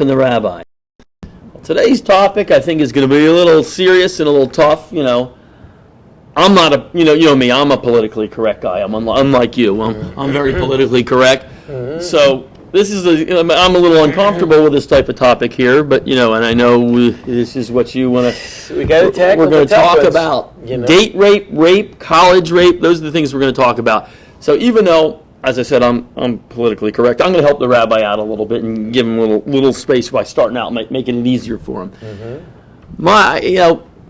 And the rabbi. Today's topic, I think, is going to be a little serious and a little tough. I'm not a, you know me, I'm a politically correct guy. I'm unlike you. I'm very politically correct. So this is I'm a little uncomfortable with this type of topic here, but and I know this is what you want to. We got to tackle. We're going to talk about date rape, college rape. Those are the things we're going to talk about. So even though, as I said, I'm politically correct, I'm going to help the rabbi out a little bit and give him a little space by starting out, making it easier for him.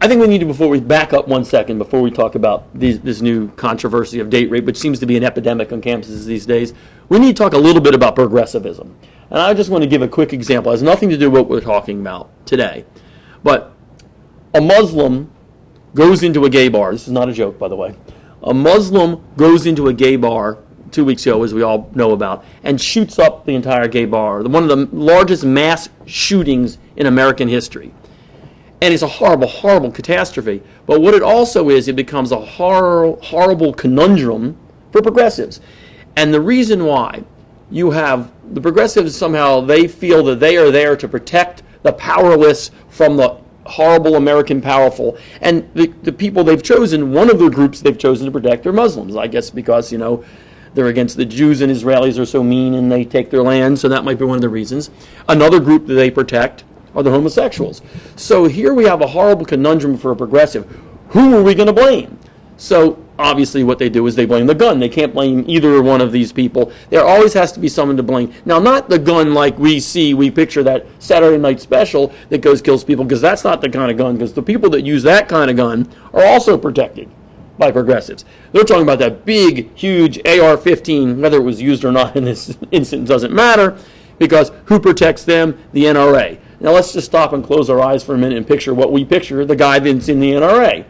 I think we need to, before we back up 1 second, before we talk about this new controversy of date rape, which seems to be an epidemic on campuses these days, we need to talk a little bit about progressivism. And I just want to give a quick example. It has nothing to do with what we're talking about today. But a Muslim goes into a gay bar. This is not a joke, by the way. A Muslim goes into a gay bar 2 weeks ago, as we all know about, and shoots up the entire gay bar. One of the largest mass shootings in American history. And it's a horrible, horrible catastrophe. But what it also is, it becomes a horrible conundrum for progressives. And the reason why, you have the progressives somehow, they feel that they are there to protect the powerless from the horrible American powerful. And the people they've chosen, one of the groups they've chosen to protect are Muslims, I guess because, they're against the Jews, and Israelis are so mean and they take their land, so that might be one of the reasons. Another group that they protect are the homosexuals. So here we have a horrible conundrum for a progressive. Who are we going to blame? So obviously what they do is they blame the gun. They can't blame either one of these people. There always has to be someone to blame. Now, not the gun like we picture that Saturday Night Special that kills people, because that's not the kind of gun, because the people that use that kind of gun are also protected by progressives. They're talking about that big, huge AR-15, whether it was used or not in this instance doesn't matter, because who protects them? The NRA. Now let's just stop and close our eyes for a minute and picture what we picture, the guy that's in the NRA.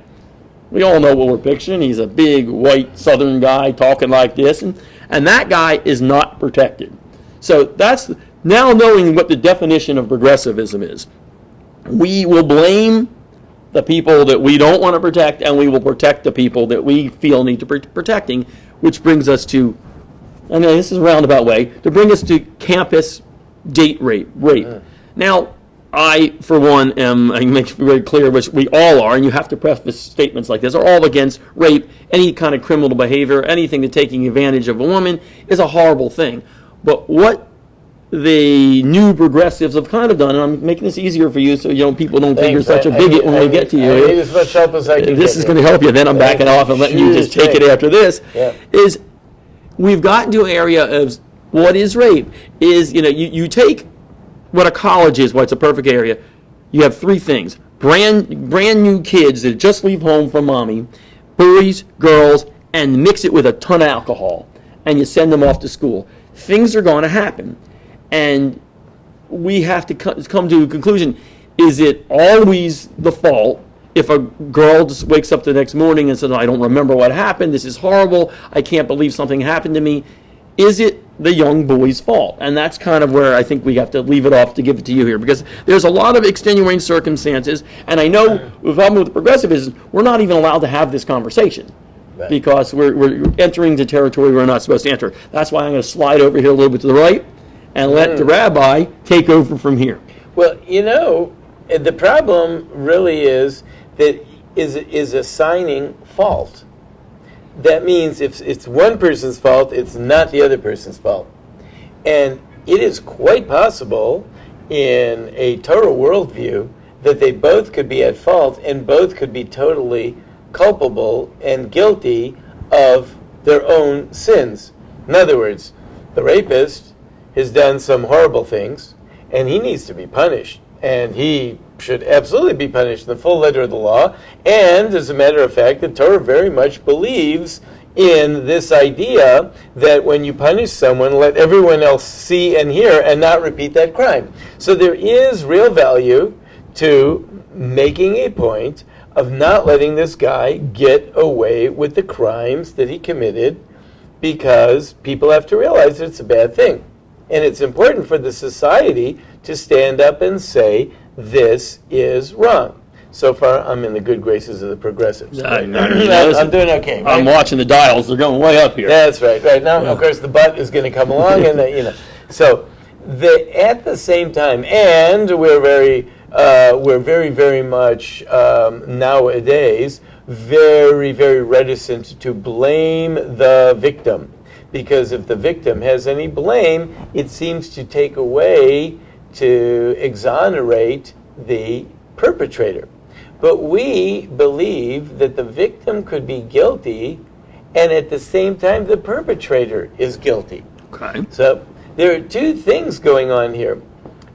We all know what we're picturing. He's a big, white, southern guy talking like this, and that guy is not protected. So that's, now knowing what the definition of progressivism is, we will blame the people that we don't want to protect, and we will protect the people that we feel need to be protecting, which brings us to, I know this is a roundabout way, to bring us to campus date rape. Now, I, for one, I make it very clear, which we all are, and you have to preface statements like this, are all against rape. Any kind of criminal behavior, anything to taking advantage of a woman is a horrible thing. But what the new progressives have kind of done, and I'm making this easier for you so people don't think you're such a bigot when we get to you. I need as much help as I can. This is going to help you. Then I'm backing off and letting you just take it after this. Yeah. Is we've gotten to an area of what is rape. Is you take what a college is, it's a perfect area. You have three things: brand new kids that just leave home from mommy, boys, girls, and mix it with a ton of alcohol, and you send them off to school. Things are going to happen. And we have to come to a conclusion. Is it always the fault if a girl just wakes up the next morning and says, I don't remember what happened, this is horrible, I can't believe something happened to me? Is it the young boy's fault? And that's kind of where I think we have to leave it off to give it to you here, because there's a lot of extenuating circumstances, and I know the problem with progressivism, we're not even allowed to have this conversation. Right. Because we're entering the territory we're not supposed to enter. That's why I'm going to slide over here a little bit to the right and let the rabbi take over from here. Well, the problem really is that is assigning fault. That means if it's one person's fault, it's not the other person's fault. And it is quite possible in a total worldview that they both could be at fault and both could be totally culpable and guilty of their own sins. In other words, the rapist has done some horrible things, and he needs to be punished. And he should absolutely be punished in the full letter of the law. And as a matter of fact, the Torah very much believes in this idea that when you punish someone, let everyone else see and hear and not repeat that crime. So there is real value to making a point of not letting this guy get away with the crimes that he committed, because people have to realize that it's a bad thing. And it's important for the society to stand up and say, this is wrong. So far, I'm in the good graces of the progressives. I'm doing okay. Right? I'm watching the dials. They're going way up here. That's right. Right now, of course, the butt is going to come along. And, So at the same time, and we're very, very much nowadays very, very reticent to blame the victim, because if the victim has any blame, it seems to take away, to exonerate the perpetrator. But we believe that the victim could be guilty, and at the same time, the perpetrator is guilty. Okay. So there are two things going on here.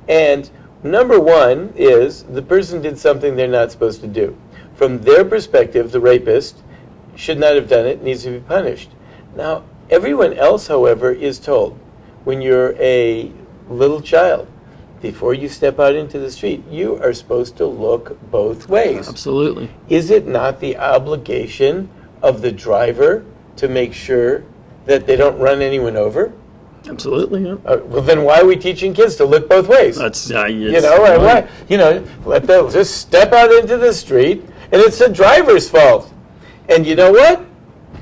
And number one is the person did something they're not supposed to do. From their perspective, the rapist should not have done it, needs to be punished. Now, everyone else, however, is told, when you're a little child, before you step out into the street, you are supposed to look both ways. Absolutely. Is it not the obligation of the driver to make sure that they don't run anyone over? Absolutely. Yeah. Well, then why are we teaching kids to look both ways? That's Why? Let them just step out into the street, and it's the driver's fault. And you know what?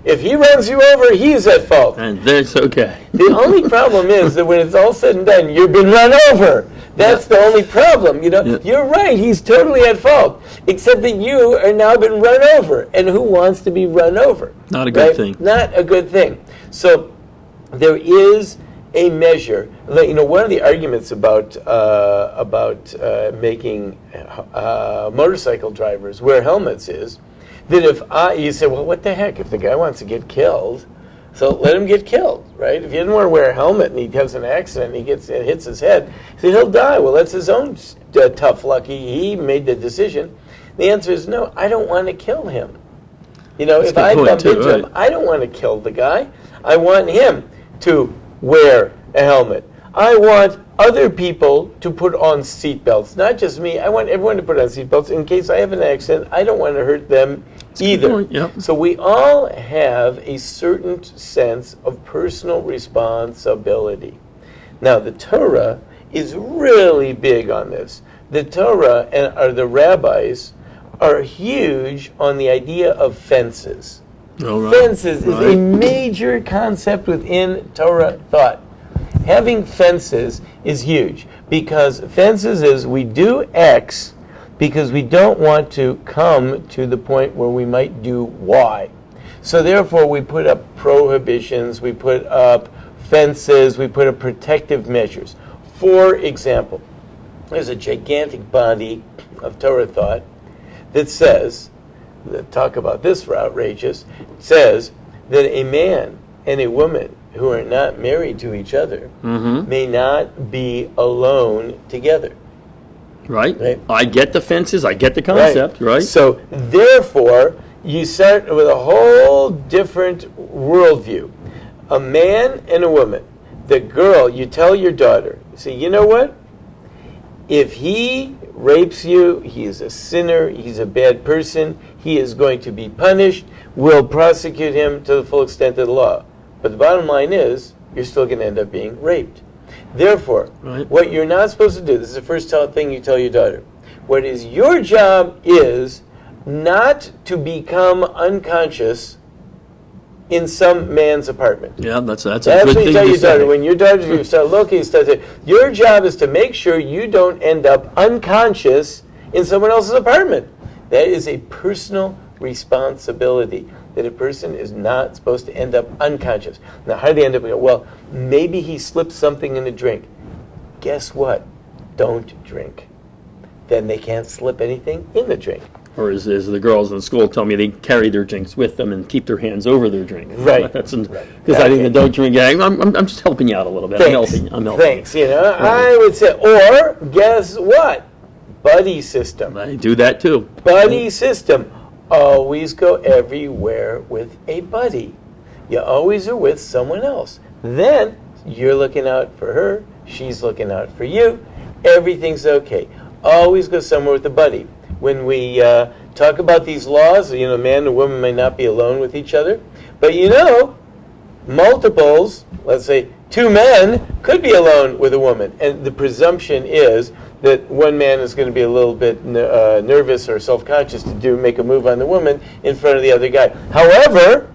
If he runs you over, he's at fault. And that's okay. The only problem is that when it's all said and done, you've been run over. That's the only problem. You're right. He's totally at fault, except that you are now been run over. And who wants to be run over? Not a good thing. Not a good thing. So there is a measure. One of the arguments about making motorcycle drivers wear helmets is that if you say, well, what the heck? If the guy wants to get killed, so let him get killed, right? If he didn't want to wear a helmet and he has an accident and it hits his head, so he'll die. Well, that's his own tough luck. He made the decision. The answer is no, I don't want to kill him. If I bump into him, I don't want to kill the guy. I want him to wear a helmet. I want other people to put on seatbelts, not just me. I want everyone to put on seatbelts in case I have an accident. I don't want to hurt them either. Yep. So we all have a certain sense of personal responsibility. Now, the Torah is really big on this. The Torah or the rabbis are huge on the idea of fences. Oh, right. Fences is a major concept within Torah thought. Having fences is huge, because fences is we do X because we don't want to come to the point where we might do Y. So therefore we put up prohibitions, we put up fences, we put up protective measures. For example, there's a gigantic body of Torah thought that says, talk about this for outrageous, says that a man and a woman who are not married to each other may not be alone together. Right. I get the fences. I get the concept. Right. So therefore, you start with a whole different worldview. A man and a woman. The girl, you tell your daughter, you say, you know what? If he rapes you, he is a sinner, he's a bad person, he is going to be punished, we'll prosecute him to the full extent of the law. But the bottom line is, you're still going to end up being raped. Therefore, what you're not supposed to do, this is the first thing you tell your daughter, what is your job is not to become unconscious in some man's apartment. Yeah, that's a good what thing you tell to your daughter. say. When your daughter start looking, your job is to make sure you don't end up unconscious in someone else's apartment. That is a personal responsibility, that a person is not supposed to end up unconscious. Now, how do they end up? Well, maybe he slipped something in a drink. Guess what? Don't drink. Then they can't slip anything in the drink. Or as the girls in school tell me, they carry their drinks with them and keep their hands over their drink. Right. That's because I think the don't drink gang. I'm just helping you out a little bit. Thanks. I'm helping. Thanks. I would say, or guess what? Buddy system. I do that too. Buddy system. Always go everywhere with a buddy. You always are with someone else. Then you're looking out for her. She's looking out for you. Everything's okay. Always go somewhere with a buddy. When we talk about these laws, man and woman may not be alone with each other. But multiples, let's say 2 men, could be alone with a woman. And the presumption is that one man is going to be a little bit nervous or self-conscious to make a move on the woman in front of the other guy. However,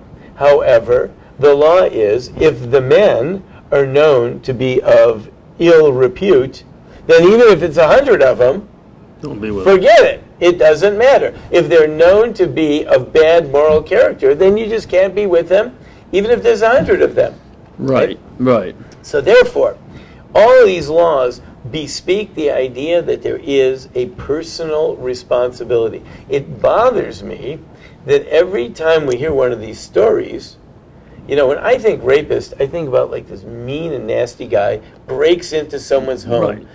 the law is, if the men are known to be of ill repute, then even if it's 100 of them, Don't be with forget it. It doesn't matter. If they're known to be of bad moral character, then you just can't be with them, even if there's 100 of them. Right. So therefore, all these laws bespeak the idea that there is a personal responsibility. It bothers me that every time we hear one of these stories, when I think rapist, I think about like this mean and nasty guy breaks into someone's home,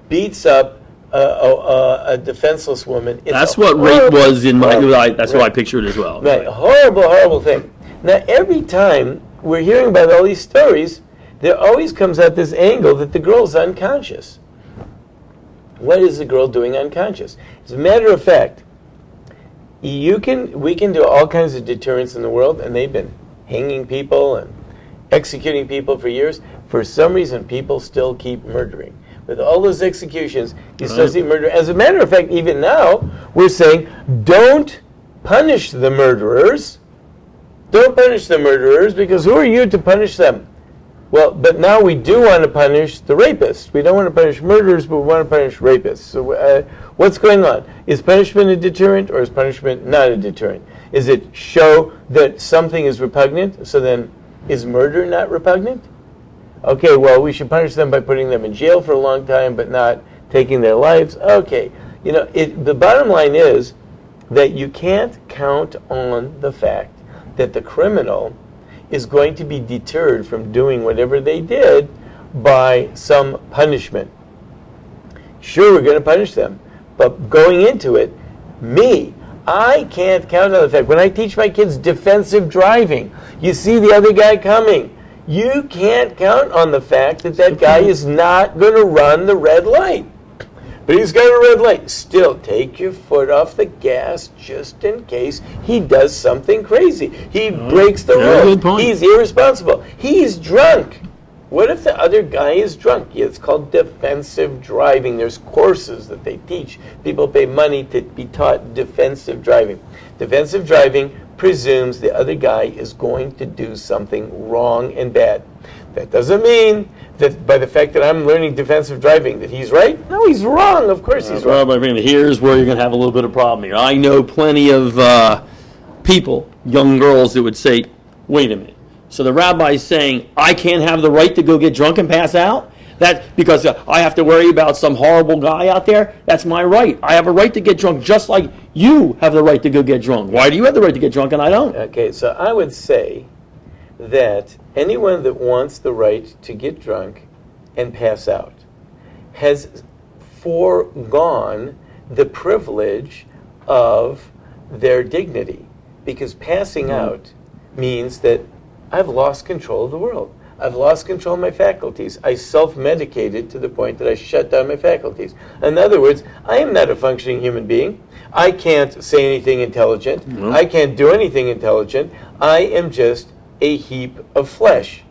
beats up a defenseless woman. That's what rape was in my. That's what I pictured as well. Right, horrible thing. Now, every time we're hearing about all these stories, there always comes out this angle that the girl's unconscious. What is the girl doing unconscious? As a matter of fact, we can do all kinds of deterrents in the world, and they've been hanging people and executing people for years. For some reason, people still keep murdering. With all those executions, you still see murder. As a matter of fact, even now, we're saying, don't punish the murderers. Don't punish the murderers, because who are you to punish them? Well, but now we do want to punish the rapists. We don't want to punish murderers, but we want to punish rapists. So what's going on? Is punishment a deterrent, or is punishment not a deterrent? Is it show that something is repugnant? So then, is murder not repugnant? Okay, well, we should punish them by putting them in jail for a long time, but not taking their lives. Okay, the bottom line is that you can't count on the fact that the criminal is going to be deterred from doing whatever they did by some punishment. Sure, we're going to punish them, but going into it, I can't count on the fact. When I teach my kids defensive driving, you see the other guy coming. You can't count on the fact that guy is not going to run the red light. But he's got a red light. Still, take your foot off the gas just in case he does something crazy. He breaks the rule. He's irresponsible. He's drunk. What if the other guy is drunk? It's called defensive driving. There's courses that they teach. People pay money to be taught defensive driving. Defensive driving presumes the other guy is going to do something wrong and bad. That doesn't mean that by the fact that I'm learning defensive driving that he's right. No, he's wrong. Of course he's wrong. Well, here's where you're going to have a little bit of problem here. I know plenty of people, young girls, that would say, wait a minute. So the rabbi's saying, I can't have the right to go get drunk and pass out? That's because I have to worry about some horrible guy out there? That's my right. I have a right to get drunk just like you have the right to go get drunk. Why do you have the right to get drunk and I don't? Okay, so I would say that anyone that wants the right to get drunk and pass out has foregone the privilege of their dignity, because passing out means that I've lost control of the world. I've lost control of my faculties. I self-medicated to the point that I shut down my faculties. In other words, I am not a functioning human being. I can't say anything intelligent. No. I can't do anything intelligent. I am just a heap of flesh.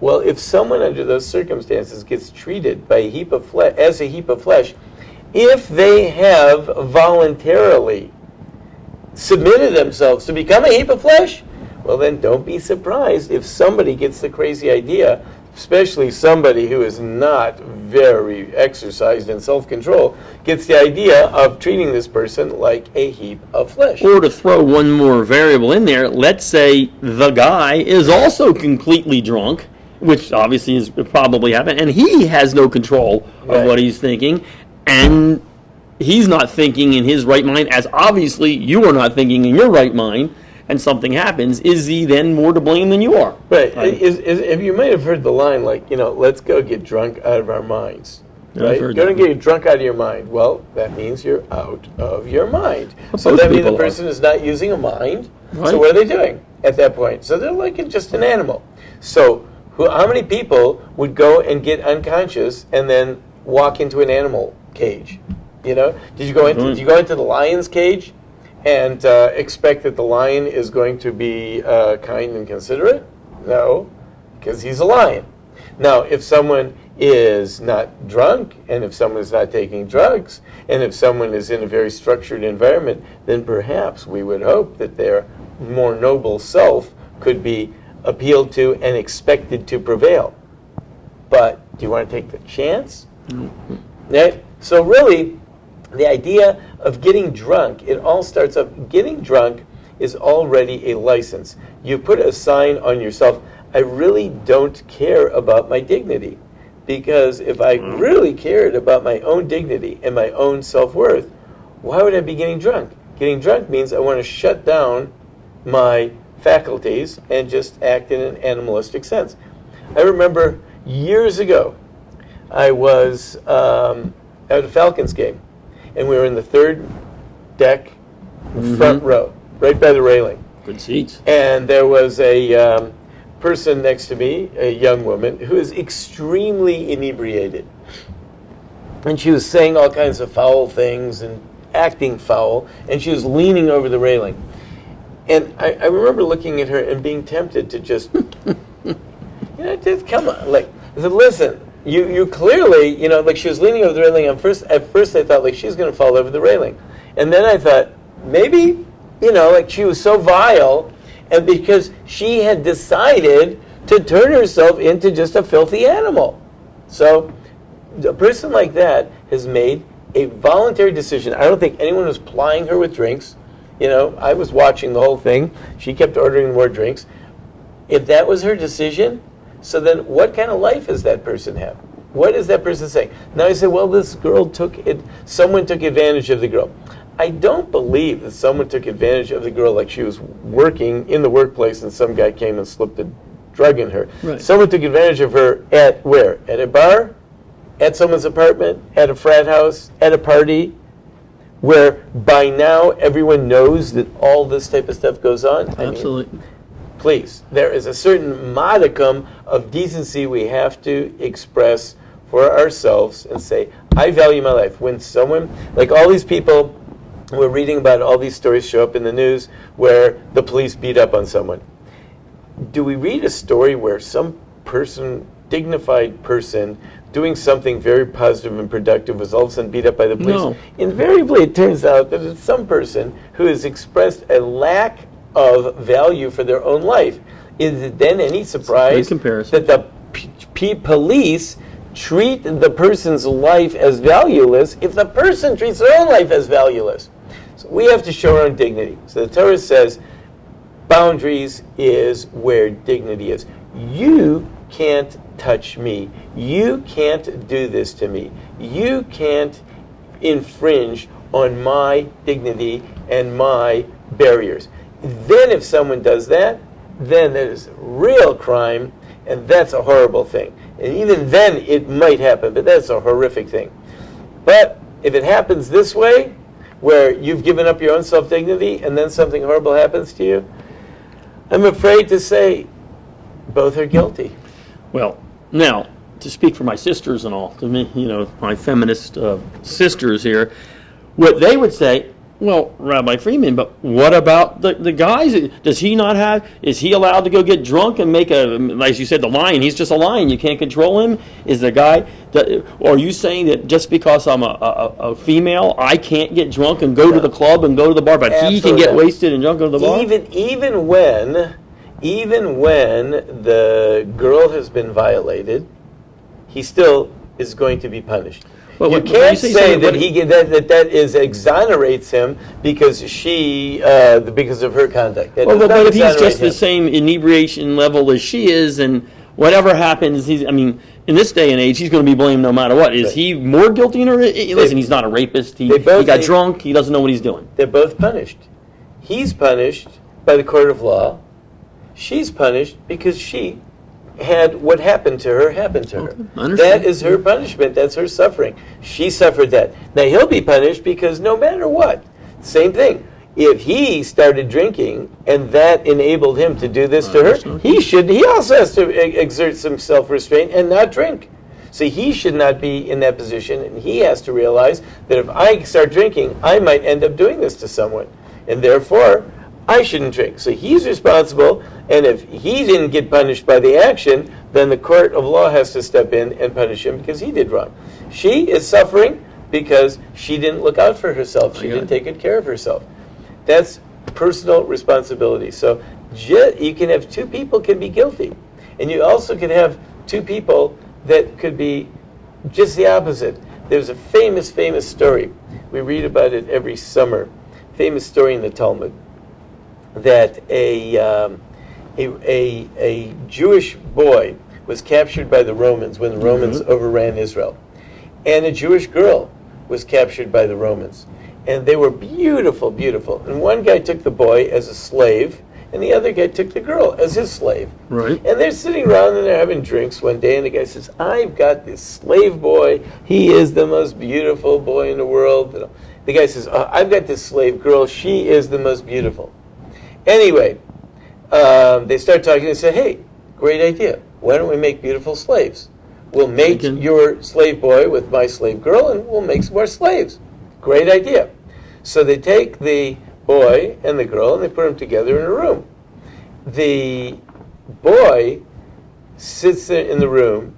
Well, if someone under those circumstances gets treated by as a heap of flesh, if they have voluntarily submitted themselves to become a heap of flesh, well then don't be surprised if somebody gets the crazy idea, especially somebody who is not very exercised in self-control, gets the idea of treating this person like a heap of flesh. Or to throw one more variable in there, let's say the guy is also completely drunk, which obviously is probably happened, and he has no control of what he's thinking, and he's not thinking in his right mind, as obviously you are not thinking in your right mind, and something happens, is he then more to blame than you are? Right. If you might have heard the line, like, let's go get drunk out of our minds. Right? Go and get drunk out of your mind. Well, that means you're out of your mind. So that means the person is not using a mind. Right. So what are they doing at that point? So they're like just an animal. So how many people would go and get unconscious and then walk into an animal cage? Did you go into the lion's cage and expect that the lion is going to be kind and considerate? No, because he's a lion. Now, if someone is not drunk, and if someone is not taking drugs, and if someone is in a very structured environment, then perhaps we would hope that their more noble self could be appealed to and expected to prevail. But Do you want to take the chance? Right? So really, the idea of getting drunk, it all starts up, getting drunk is already a license. You put a sign on yourself, I really don't care about my dignity. Because if I really cared about my own dignity and my own self-worth, why would I be getting drunk? Getting drunk means I want to shut down my faculties and just act in an animalistic sense. I remember years ago, I was at a Falcons game, and we were in the third deck, front row, right by the railing. Good seats. And there was a person next to me, a young woman, who is extremely inebriated. And she was saying all kinds of foul things and acting foul, and she was leaning over the railing. And I remember looking at her and being tempted to just, just come on. Like, I said, listen, you clearly, like she was leaning over the railing. At first I thought, like, she's going to fall over the railing. And then I thought, maybe, like she was so vile, and because she had decided to turn herself into just a filthy animal. So a person like that has made a voluntary decision. I don't think anyone was plying her with drinks. I was watching the whole thing. She kept ordering more drinks. If that was her decision, so then what kind of life does that person have? What is that person saying? Now I say, well, this girl someone took advantage of the girl. I don't believe that someone took advantage of the girl like she was working in the workplace and some guy came and slipped a drug in her. Right. Someone took advantage of her at where? At a bar? At someone's apartment? At a frat house? At a party? Where by now everyone knows that all this type of stuff goes on? Absolutely. Please, there is a certain modicum of decency we have to express for ourselves and say, I value my life. When someone, like all these people, we're reading about all these stories show up in the news where the police beat up on someone. Do we read a story where some person, dignified person, doing something very positive and productive was all of a sudden beat up by the police? No. Invariably, it turns out that it's some person who has expressed a lack of value for their own life. Is it then any surprise that the police treat the person's life as valueless if the person treats their own life as valueless? So we have to show our own dignity. So the Torah says boundaries is where dignity is. You can't touch me. You can't do this to me. You can't infringe on my dignity and my barriers. Then if someone does that, then that is real crime, and that's a horrible thing. And even then it might happen, but that's a horrific thing. But if it happens this way, where you've given up your own self-dignity and then something horrible happens to you, I'm afraid to say both are guilty. Well, now, to speak for my sisters and all, to me, my feminist sisters here, what they would say, well, Rabbi Freeman, but what about the guys? Does he not have, is he allowed to go get drunk and make as you said, the lion, he's just a lion, you can't control him? Is the guy, or are you saying that just because I'm a female, I can't get drunk and go to the club and go to the bar, but Absolutely. He can get wasted and drunk and go to the bar? Even when the girl has been violated, he still is going to be punished. Well, you can't say that that exonerates him because because of her conduct. But if he's just the same inebriation level as she is, and whatever happens, in this day and age, he's going to be blamed no matter what. Is he more guilty than her? Listen, he's not a rapist. He got drunk. He doesn't know what he's doing. They're both punished. He's punished by the court of law. She's punished because she had what happened to her happen to her. That is her punishment. That's her suffering. She suffered that. Now he'll be punished because no matter what, same thing. If he started drinking and that enabled him to do this to her, he also has to exert some self-restraint and not drink. So he should not be in that position, and he has to realize that if I start drinking, I might end up doing this to someone, and therefore I shouldn't drink. So he's responsible, and if he didn't get punished by the action, then the court of law has to step in and punish him because he did wrong. She is suffering because she didn't look out for herself. She didn't take good care of herself. That's personal responsibility. So you can have two people can be guilty, and you also can have two people that could be just the opposite. There's a famous story. We read about it every summer. Famous story in the Talmud that a Jewish boy was captured by the Romans when the Romans overran Israel. And a Jewish girl was captured by the Romans. And they were beautiful, beautiful. And one guy took the boy as a slave, and the other guy took the girl as his slave. Right. And they're sitting around and they're having drinks one day, and the guy says, I've got this slave boy. He is the most beautiful boy in the world. The guy says, I've got this slave girl. She is the most beautiful. Anyway, they start talking and say, hey, great idea. Why don't we make beautiful slaves? We'll mate your slave boy with my slave girl, and we'll make some more slaves. Great idea. So they take the boy and the girl, and they put them together in a room. The boy sits there in the room,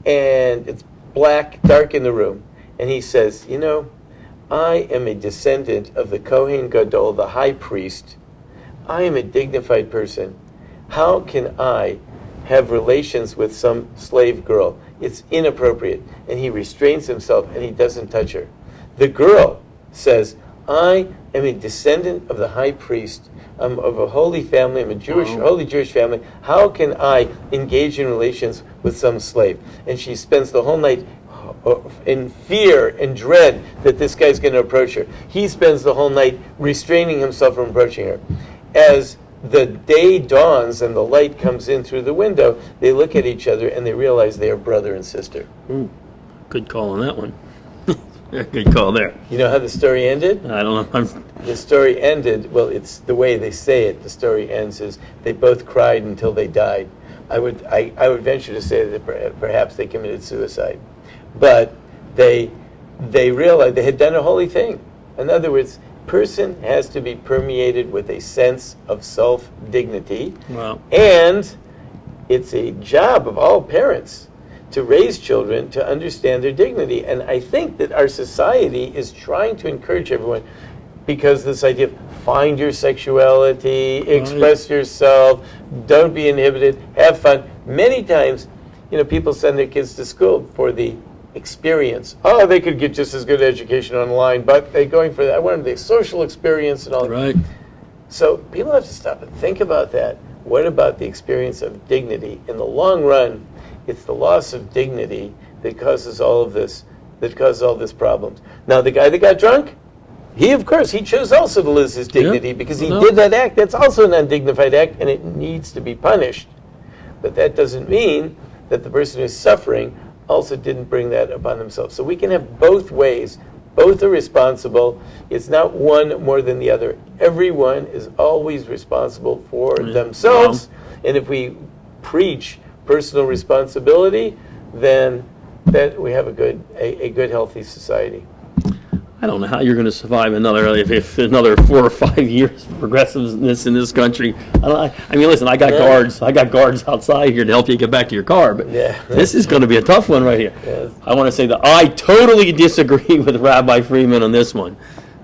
and it's black, dark in the room, and he says, you know, I am a descendant of the Kohen Gadol, the high priest. I am a dignified person. How can I have relations with some slave girl? It's inappropriate. And he restrains himself and he doesn't touch her. The girl says, I am a descendant of the high priest. I'm of a holy family. I'm a holy Jewish family. How can I engage in relations with some slave? And she spends the whole night in fear and dread that this guy's going to approach her. He spends the whole night restraining himself from approaching her. As the day dawns and the light comes in through the window, they look at each other and they realize they are brother and sister. Ooh, good call on that one. Good call there. You know how the story ended? I don't know. The story ended, well, it's the way they say it. The story ends is they both cried until they died. I would venture to say that perhaps they committed suicide. But they realized they had done a holy thing. In other words, person has to be permeated with a sense of self-dignity. Wow. And it's a job of all parents to raise children to understand their dignity. And I think that our society is trying to encourage everyone, because this idea of find your sexuality, express yourself, don't be inhibited, have fun. Many times, people send their kids to school for the experience. Oh, they could get just as good education online, but they're going for that. I want the social experience and all. Right. So people have to stop and think about that. What about the experience of dignity? In the long run, it's the loss of dignity that causes all of this, problems. Now, the guy that got drunk, he chose also to lose his dignity because he did that act. That's also an undignified act, and it needs to be punished. But that doesn't mean that the person who's suffering also didn't bring that upon themselves. So we can have both ways. Both are responsible. It's not one more than the other. Everyone is always responsible for themselves. Wow. And if we preach personal responsibility, then that we have a good, healthy society. I don't know how you're going to survive if another 4 or 5 years of progressiveness in this country. I mean, listen, I got guards. I got guards outside here to help you get back to your car. But this is going to be a tough one right here. Yes. I want to say that I totally disagree with Rabbi Freeman on this one.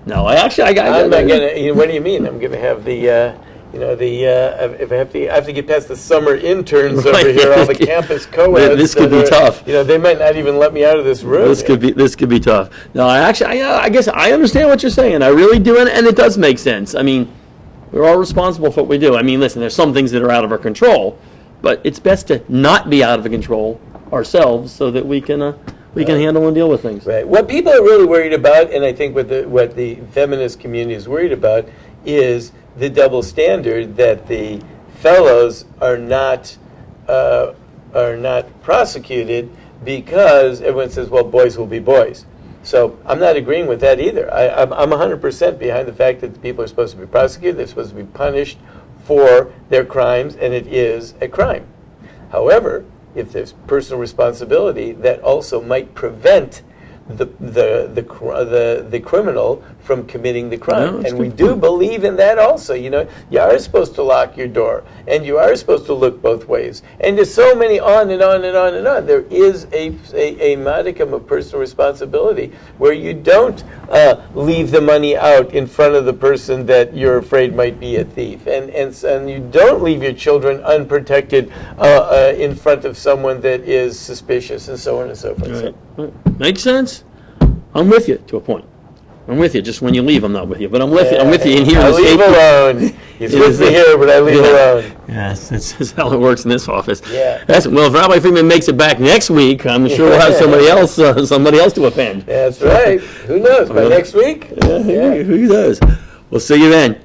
No, I'm not going to. What do you mean? I'm going to have the. If I have to get past the summer interns over here, all the campus co-eds. This could be tough. They might not even let me out of this room. This could be tough. No, I guess I understand what you're saying. I really do, and it does make sense. I mean, we're all responsible for what we do. I mean, listen, there's some things that are out of our control, but it's best to not be out of control ourselves so that we can handle and deal with things. Right. What people are really worried about, and I think what the feminist community is worried about, is the double standard that the fellows are not prosecuted because everyone says, well, boys will be boys. So I'm not agreeing with that either. I'm 100% behind the fact that the people are supposed to be prosecuted. They're supposed to be punished for their crimes, and it is a crime. However, if there's personal responsibility, that also might prevent the criminal from committing the crime. No, that's And we good do point. believe in that also. You are supposed to lock your door, and you are supposed to look both ways. And there's so many on and on and on and on. There is a modicum of personal responsibility where you don't leave the money out in front of the person that you're afraid might be a thief, and you don't leave your children unprotected in front of someone that is suspicious, and so on and so forth. Right. Makes sense? I'm with you to a point. I'm with you. Just when you leave, I'm not with you. But I'm with you. I'm with you in here. I leave alone. He's with me here, but I leave alone. Yes, that's how it works in this office. Yeah. Well, if Rabbi Friedman makes it back next week, I'm sure we'll have somebody else to offend. That's right. Who knows? By next week? Who knows? We'll see you then.